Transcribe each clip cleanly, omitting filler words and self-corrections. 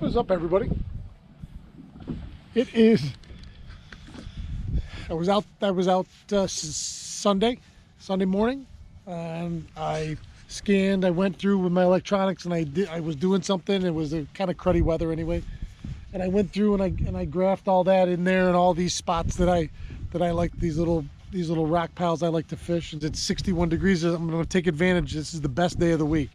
What is up, everybody? It is. I was out Sunday morning, and I scanned. I went through with my electronics, and I was doing something. It was a kind of cruddy weather anyway, and I went through and I graphed all that in there and all these spots that I like, these little rock piles I like to fish. It's 61 degrees. I'm going to take advantage. This is the best day of the week.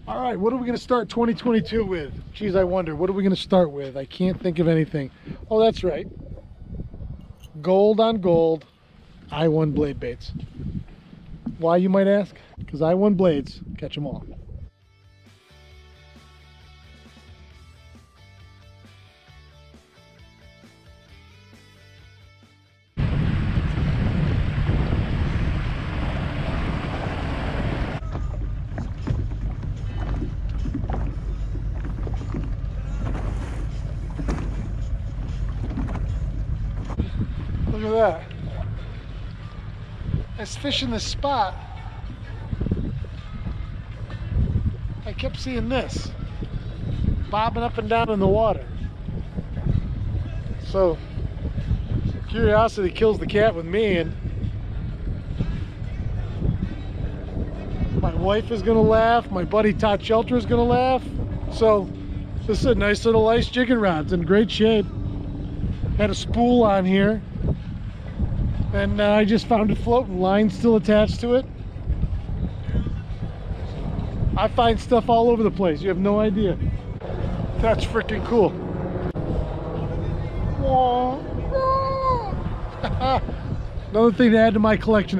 All right, what are we going to start 2022 with? Geez, I wonder, what are we going to start with? I can't think of anything. Oh, that's right. Gold on gold, I1 blade baits. Why, you might ask? Because I1 blades catch them all. Look at that. I was fishing this spot. I kept seeing this bobbing up and down in the water. So curiosity kills the cat with me, and my wife is gonna laugh, my buddy Todd Shelter is gonna laugh. So this is a nice little ice jigging rod. It's in great shape. Had a spool on here, and I just found it floating. Line still attached to it. I find stuff all over the place. You have no idea. That's freaking cool. Another thing to add to my collection.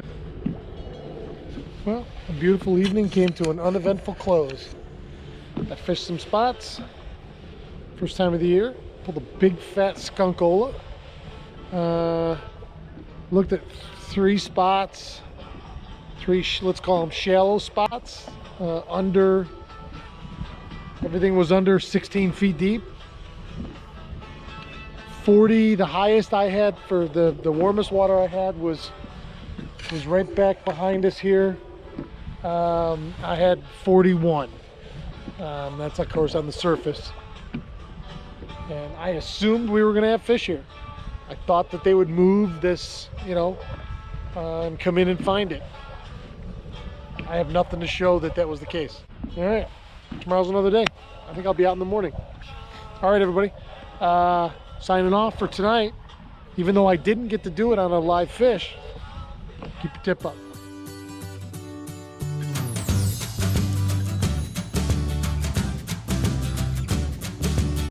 Well, a beautiful evening came to an uneventful close. I fished some spots. First time of the year. Pulled a big fat skunkola. Looked at 3 spots. 3, let's call them shallow spots. Everything was under 16 feet deep. 40, the highest I had for the warmest water I had was right back behind us here. I had 41. That's of course on the surface. And I assumed we were gonna have fish here. I thought that they would move this, and come in and find it. I have nothing to show that that was the case. All right, tomorrow's another day. I think I'll be out in the morning. All right, everybody. Signing off for tonight. Even though I didn't get to do it on a live fish, keep your tip up.